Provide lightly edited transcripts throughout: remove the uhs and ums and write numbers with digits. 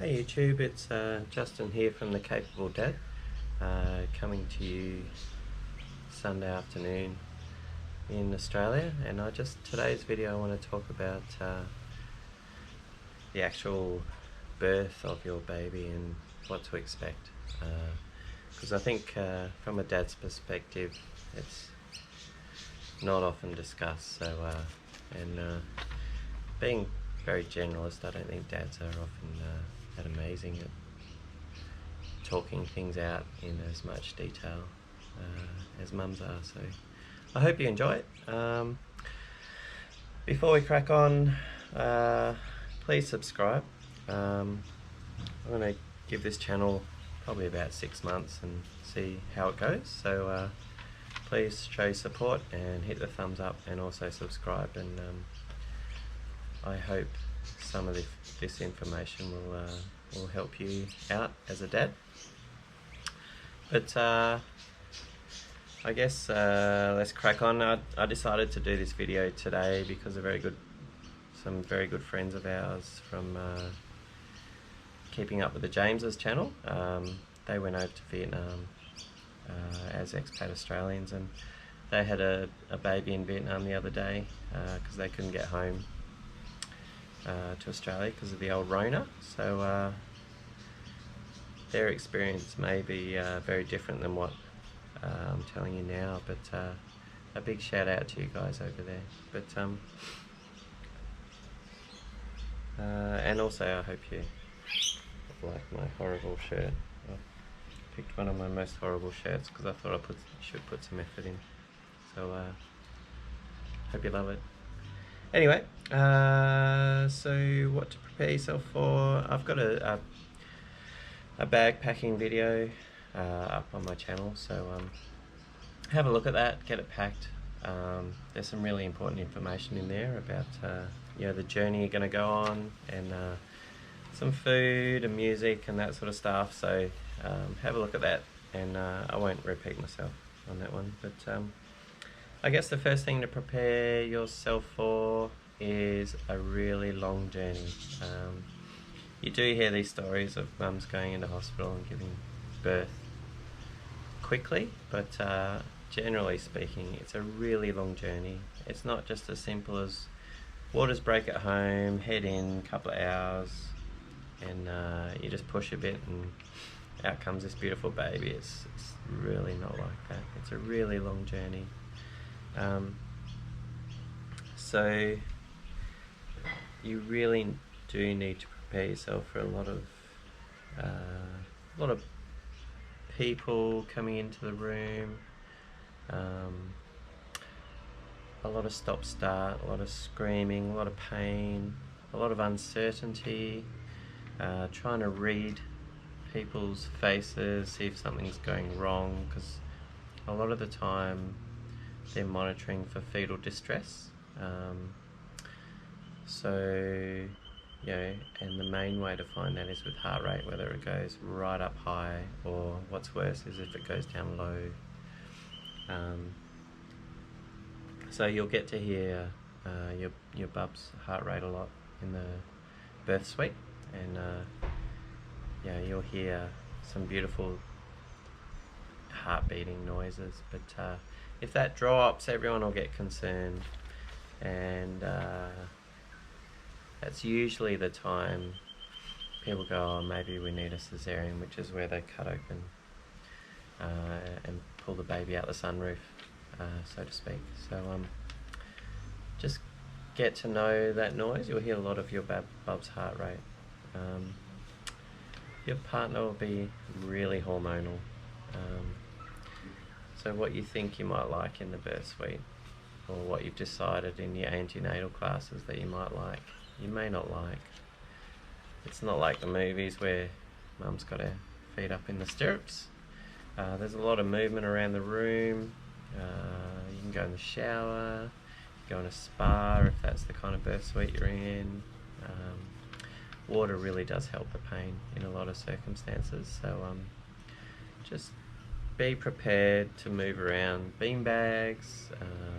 Hey YouTube, it's Justin here from The Capable Dad, coming to you Sunday afternoon in Australia, and today's video I want to talk about the actual birth of your baby and what to expect, because I think from a dad's perspective it's not often discussed, being very generalist, I don't think dads are often that amazing at talking things out in as much detail as mums are, so I hope you enjoy it. Before we crack on, please subscribe. I'm going to give this channel probably about 6 months and see how it goes, so please show support and hit the thumbs up and also subscribe, and I hope some of this information will help you out as a dad. But I guess let's crack on. I decided to do this video today because some very good friends of ours from Keeping Up with the Jameses channel, they went over to Vietnam as expat Australians, and they had a baby in Vietnam the other day because they couldn't get home to Australia because of the old Rona. So their experience may be very different than what I'm telling you now, but a big shout out to you guys over there. But and also I hope you like my horrible shirt. I picked one of my most horrible shirts because I thought I should put some effort in, so hope you love it. Anyway, so what to prepare yourself for? I've got a bag packing video up on my channel, so have a look at that, get it packed. There's some really important information in there about the journey you're going to go on, and some food and music and that sort of stuff, so have a look at that, and I won't repeat myself on that one, but I guess the first thing to prepare yourself for is a really long journey. You do hear these stories of mums going into hospital and giving birth quickly, but generally speaking it's a really long journey. It's not just as simple as waters break at home, head in, couple of hours, and you just push a bit and out comes this beautiful baby. It's really not like that. It's a really long journey. So you really do need to prepare yourself for a lot of people coming into the room, a lot of stop-start, a lot of screaming, a lot of pain, a lot of uncertainty, trying to read people's faces, see if something's going wrong, because a lot of the time they're monitoring for fetal distress. And the main way to find that is with heart rate, whether it goes right up high, or what's worse is if it goes down low. So you'll get to hear your bub's heart rate a lot in the birth suite, and you'll hear some beautiful heart beating noises, but if that drops, everyone will get concerned, and that's usually the time people go, oh, maybe we need a cesarean, which is where they cut open and pull the baby out the sunroof, so to speak. So just get to know that noise. You'll hear a lot of your bub's heart rate. Your partner will be really hormonal. So what you think you might like in the birth suite, or what you've decided in your antenatal classes that you might like, you may not like. It's not like the movies where mum's got her feet up in the stirrups. There's a lot of movement around the room. You can go in the shower, go in a spa if that's the kind of birth suite you're in. Water really does help the pain in a lot of circumstances, so just be prepared to move around. Bean bags,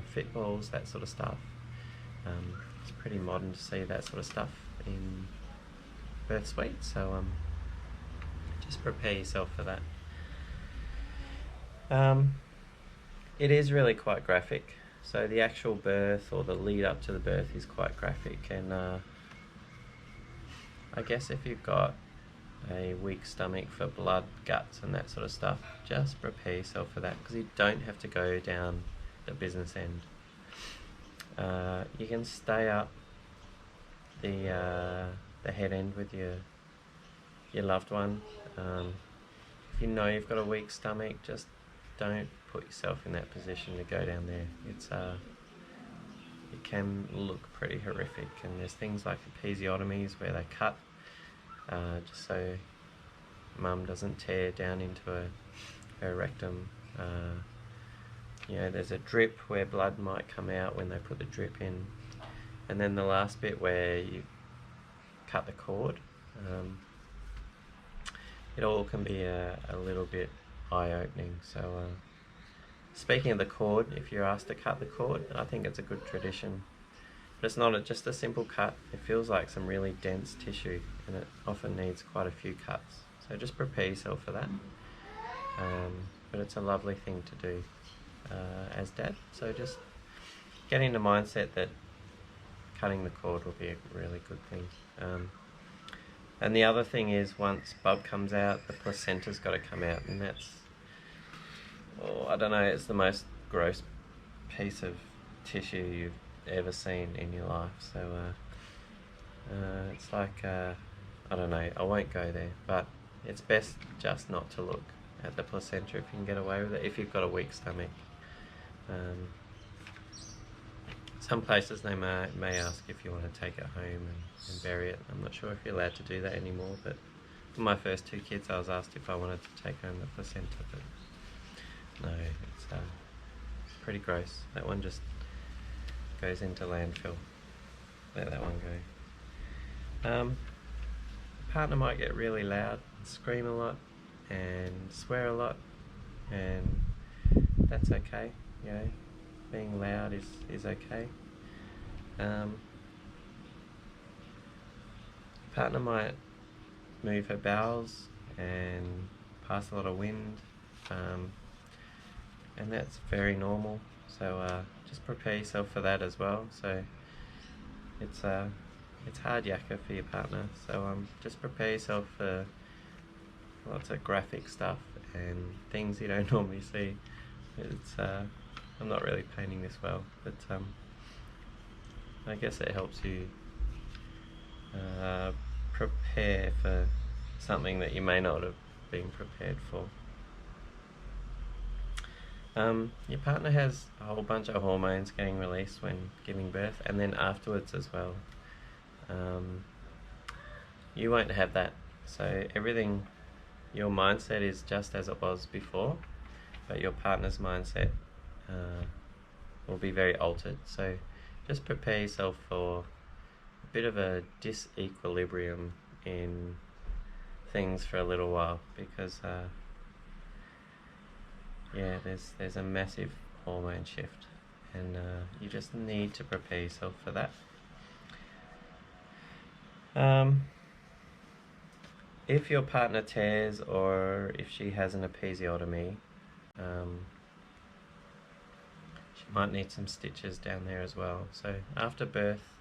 fit balls, that sort of stuff. It's pretty modern to see that sort of stuff in birth suite, so just prepare yourself for that. It is really quite graphic. So the actual birth or the lead up to the birth is quite graphic, and I guess if you've got a weak stomach for blood, guts and that sort of stuff, just prepare yourself for that, because you don't have to go down the business end. You can stay up the head end with your loved one. If you know you've got a weak stomach, just don't put yourself in that position to go down there. It can look pretty horrific, and there's things like episiotomies where they cut just so mum doesn't tear down into her rectum. There's a drip where blood might come out when they put the drip in, and then the last bit where you cut the cord. It all can be a little bit eye-opening. So speaking of the cord, if you're asked to cut the cord, I think it's a good tradition. But it's not just a simple cut. It feels like some really dense tissue, and it often needs quite a few cuts. So just prepare yourself for that. But it's a lovely thing to do as dad. So just get in the mindset that cutting the cord will be a really good thing. And the other thing is, once bub comes out, the placenta's got to come out, and that's, I don't know, it's the most gross piece of tissue you've ever seen in your life. So it's like, I don't know, I won't go there, but it's best just not to look at the placenta if you can get away with it, if you've got a weak stomach. Some places they may ask if you want to take it home and bury it. I'm not sure if you're allowed to do that anymore, but for my first 2 kids I was asked if I wanted to take home the placenta, but no, it's pretty gross. That one just goes into landfill. Let that one go. Partner might get really loud, scream a lot and swear a lot, and that's okay. Being loud is okay. Partner might move her bowels and pass a lot of wind, and that's very normal. So just prepare yourself for that as well. So it's hard yakka for your partner. So just prepare yourself for lots of graphic stuff and things you don't normally see. I'm not really painting this well, but I guess it helps you prepare for something that you may not have been prepared for. Your partner has a whole bunch of hormones getting released when giving birth, and then afterwards as well. You won't have that, so everything, your mindset is just as it was before, but your partner's mindset will be very altered. So just prepare yourself for a bit of a disequilibrium in things for a little while, because there's a massive hormone shift, and you just need to prepare yourself for that. If your partner tears, or if she has an episiotomy, she might need some stitches down there as well. So after birth,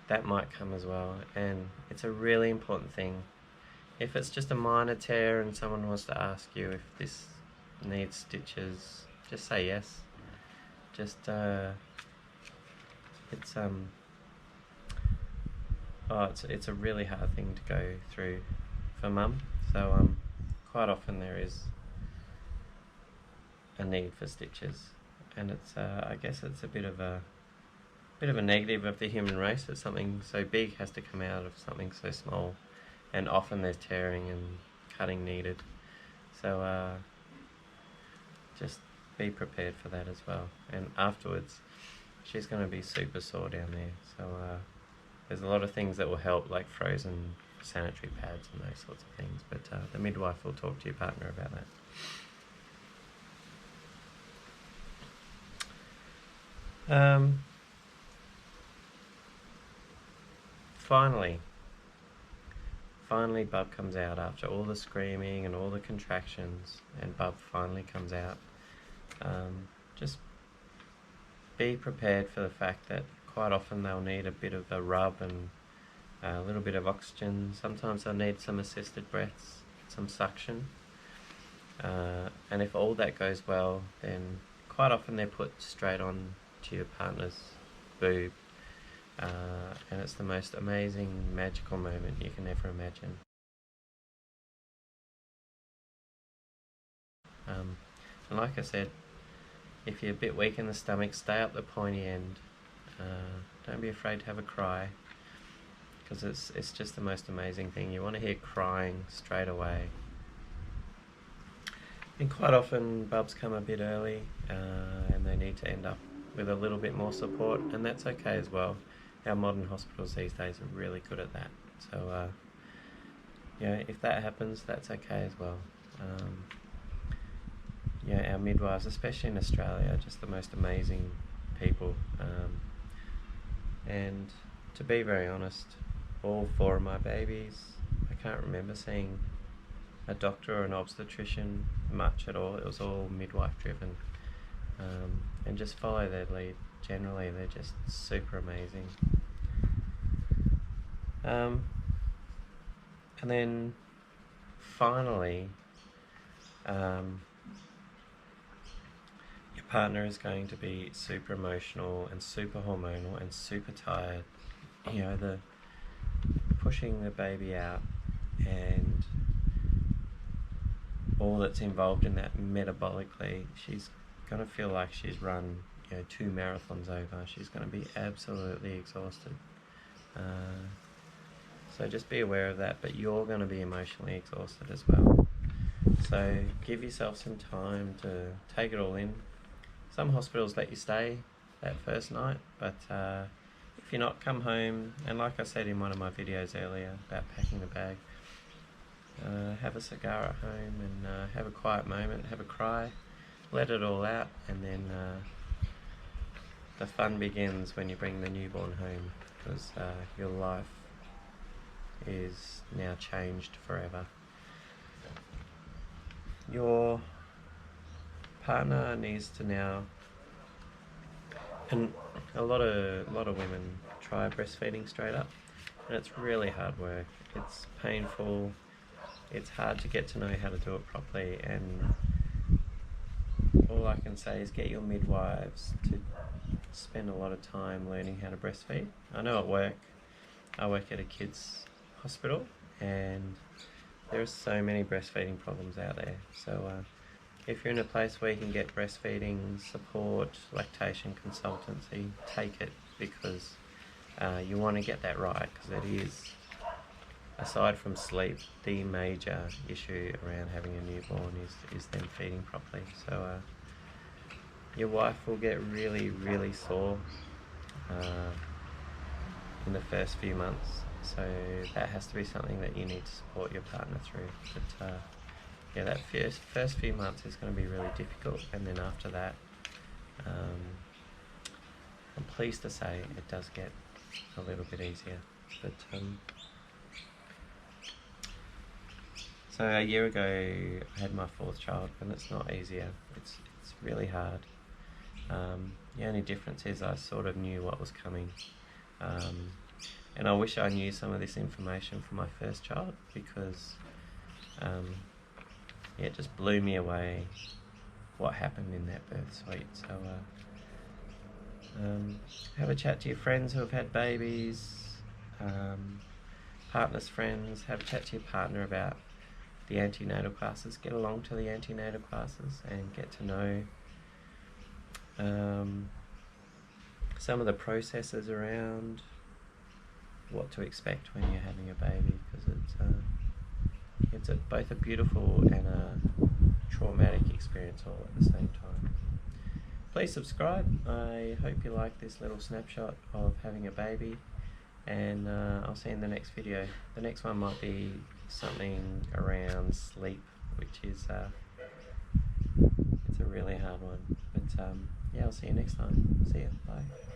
that might come as well, and it's a really important thing. If it's just a minor tear and someone wants to ask you if this needs stitches, just say yes. Just it's a really hard thing to go through for mum. So quite often there is a need for stitches, and it's I guess it's a bit of a negative of the human race that something so big has to come out of something so small, and often there's tearing and cutting needed. So just be prepared for that as well. And afterwards, she's going to be super sore down there. So there's a lot of things that will help, like frozen sanitary pads and those sorts of things. But the midwife will talk to your partner about that. Finally, finally bub comes out after all the screaming and all the contractions, and bub finally comes out. Just be prepared for the fact that quite often they'll need a bit of a rub and a little bit of oxygen. Sometimes they'll need some assisted breaths, some suction. And if all that goes well, then quite often they're put straight on to your partner's boob. And it's the most amazing, magical moment you can ever imagine. And like I said, if you're a bit weak in the stomach, stay up the pointy end. Don't be afraid to have a cry, because it's just the most amazing thing. You want to hear crying straight away. And quite often bubs come a bit early, and they need to end up with a little bit more support, and that's okay as well. Our modern hospitals these days are really good at that. So if that happens, that's okay as well. Our midwives, especially in Australia, are just the most amazing people. And to be very honest, all 4 of my babies, I can't remember seeing a doctor or an obstetrician much at all. It was all midwife driven. And just follow their lead. Generally, they're just super amazing. And then finally, your partner is going to be super emotional and super hormonal and super tired. The pushing the baby out and all that's involved in that metabolically, she's going to feel like she's run 2 marathons over. She's going to be absolutely exhausted. So just be aware of that, but you're going to be emotionally exhausted as well. So give yourself some time to take it all in. Some hospitals let you stay that first night, but if you're not, come home. And like I said in one of my videos earlier about packing the bag, have a cigar at home and have a quiet moment, have a cry, let it all out, and then the fun begins when you bring the newborn home, because your life is now changed forever. Your partner needs to now, and a lot of women try breastfeeding straight up, and it's really hard work. It's painful. It's hard to get to know how to do it properly, and all I can say is get your midwives to spend a lot of time learning how to breastfeed. I know at work, I work at a kids hospital, and there are so many breastfeeding problems out there. So if you're in a place where you can get breastfeeding support, lactation consultancy, take it, because you want to get that right, because it is, aside from sleep, the major issue around having a newborn is them feeding properly. So your wife will get really, really sore in the first few months. So that has to be something that you need to support your partner through. But that first few months is going to be really difficult, and then after that, I'm pleased to say it does get a little bit easier. But so a year ago I had my 4th child, and it's not easier. It's really hard. The only difference is I sort of knew what was coming. And I wish I knew some of this information from my first child, because it just blew me away what happened in that birth suite. So have a chat to your friends who have had babies, partners' friends. Have a chat to your partner about the antenatal classes. Get along to the antenatal classes and get to know some of the processes around what to expect when you're having a baby, because it's both a beautiful and a traumatic experience all at the same time. Please subscribe. I hope you like this little snapshot of having a baby, and I'll see you in the next video. The next one might be something around sleep, which is it's a really hard one. But I'll see you next time. See ya. Bye.